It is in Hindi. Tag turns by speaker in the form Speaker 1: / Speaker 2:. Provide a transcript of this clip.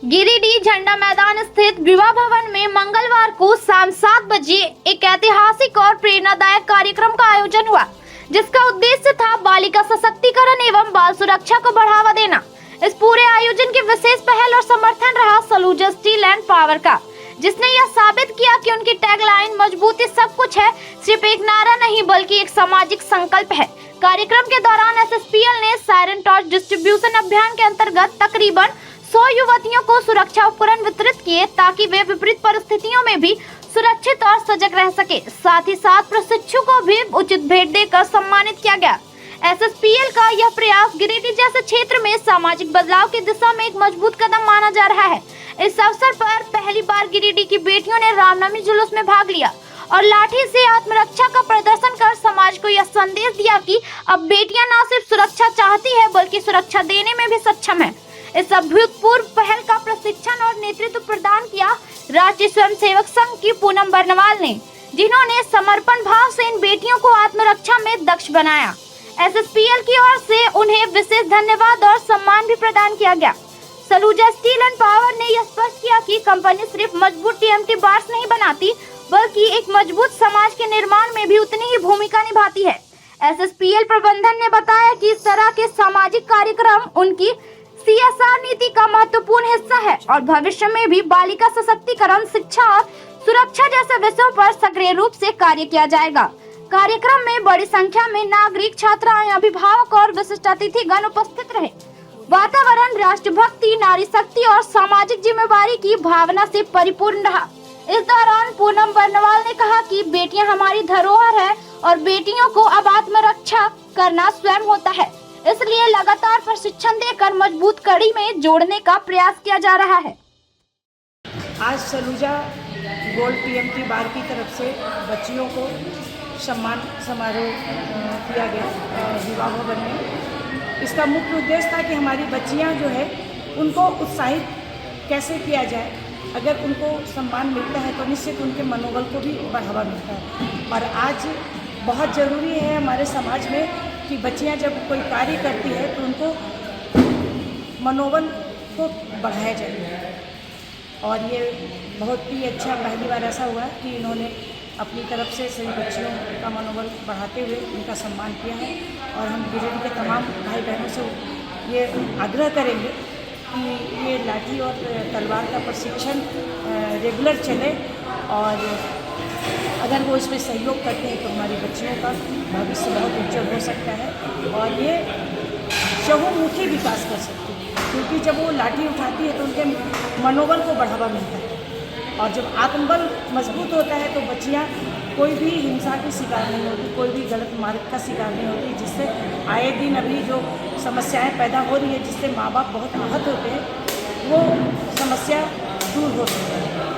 Speaker 1: गिरिडीह झंडा मैदान स्थित विवाह भवन में मंगलवार को शाम 7 बजे एक ऐतिहासिक और प्रेरणादायक कार्यक्रम का आयोजन हुआ, जिसका उद्देश्य था बालिका सशक्तिकरण एवं बाल सुरक्षा को बढ़ावा देना। इस पूरे आयोजन की विशेष पहल और समर्थन रहा सलूजा स्टील एंड पावर का, जिसने यह साबित किया कि उनकी टैगलाइन मजबूती सब कुछ है सिर्फ एक नारा नहीं बल्कि एक सामाजिक संकल्प है। कार्यक्रम के दौरान एसएसपीएल ने सायरन टॉर्च डिस्ट्रीब्यूशन अभियान के अंतर्गत तकरीबन 100 युवतियों को सुरक्षा उपकरण वितरित किए ताकि वे विपरीत परिस्थितियों में भी सुरक्षित और सजग रह सके। साथ ही साथ प्रशिक्षु को भी उचित भेंट देकर सम्मानित किया गया। एसएसपीएल का यह प्रयास गिरिडीह जैसे क्षेत्र में सामाजिक बदलाव की दिशा में एक मजबूत कदम माना जा रहा है। इस अवसर पर पहली बार गिरिडीह की बेटियों ने रामनवमी जुलूस में भाग लिया और लाठी से आत्मरक्षा का प्रदर्शन कर समाज को यह संदेश दिया कि अब बेटियां न सिर्फ सुरक्षा चाहती है बल्कि सुरक्षा देने में भी सक्षम है। इस अभूतपूर्व पहल का प्रशिक्षण और नेतृत्व प्रदान किया राष्ट्रीय स्वयंसेवक संघ की पूनम बर्नवाल ने, जिन्होंने समर्पण भाव से इन बेटियों को आत्मरक्षा में दक्ष बनाया। एसएसपीएल की ओर से उन्हें विशेष धन्यवाद और सम्मान भी प्रदान किया गया। सलूजा स्टील एंड पावर ने यह स्पष्ट किया कि कंपनी सिर्फ मजबूत टीएमटी बार्स नहीं बनाती बल्कि एक मजबूत समाज के निर्माण में भी उतनी ही भूमिका निभाती है। एसएसपीएल प्रबंधन ने बताया कि इस तरह के सामाजिक कार्यक्रम उनकी सीएसआर नीति का महत्वपूर्ण हिस्सा है और भविष्य में भी बालिका सशक्तिकरण, शिक्षा और सुरक्षा जैसे विषयों पर सक्रिय रूप से कार्य किया जाएगा। कार्यक्रम में बड़ी संख्या में नागरिक, छात्राएं, अभिभावक और विशिष्ट अतिथिगण उपस्थित रहे। वातावरण राष्ट्रभक्ति, नारी शक्ति और सामाजिक जिम्मेवारी की भावना से परिपूर्ण रहा। इस दौरान पूनम बर्नवाल ने कहा कि बेटियां हमारी धरोहर है और बेटियों को अब आत्मरक्षा करना स्वयं होता है, इसलिए लगातार प्रशिक्षण देकर मजबूत कड़ी में जोड़ने का प्रयास किया जा रहा है।
Speaker 2: आज सलूजा गोल्ड टीएमटी बार की तरफ से बच्चियों को सम्मान समारोह किया गया विवाह भवन में। इसका मुख्य उद्देश्य था कि हमारी बच्चियां जो है उनको उत्साहित कैसे किया जाए। अगर उनको सम्मान मिलता है तो निश्चित उनके मनोबल को भी बढ़ावा मिलता है। और आज बहुत ज़रूरी है हमारे समाज में कि बच्चियां जब कोई कार्य करती है तो उनको मनोबल को बढ़ाया जाए। और ये बहुत ही अच्छा पहली बार ऐसा हुआ कि इन्होंने अपनी तरफ से सभी बच्चियों का मनोबल बढ़ाते हुए उनका सम्मान किया है। और हम गिरिडीह के तमाम भाई बहनों से ये आग्रह करेंगे कि ये लाठी और तलवार का प्रशिक्षण रेगुलर चले और अगर वो इसमें सहयोग करते हैं तो हमारी बच्चियों का भविष्य बहुत उज्जवल हो सकता है और ये चहुमुखी विकास कर सकती है। क्योंकि जब वो लाठी उठाती है तो उनके मनोबल को बढ़ावा मिलता है और जब आत्मबल मजबूत होता है तो बच्चियाँ कोई भी हिंसा की शिकार नहीं होती, कोई भी गलत मार्ग का शिकार नहीं होती, जिससे आए दिन अभी जो समस्याएं पैदा हो रही है जिससे माँ बाप बहुत आहत होते हैं, वो समस्या दूर हो सकती है।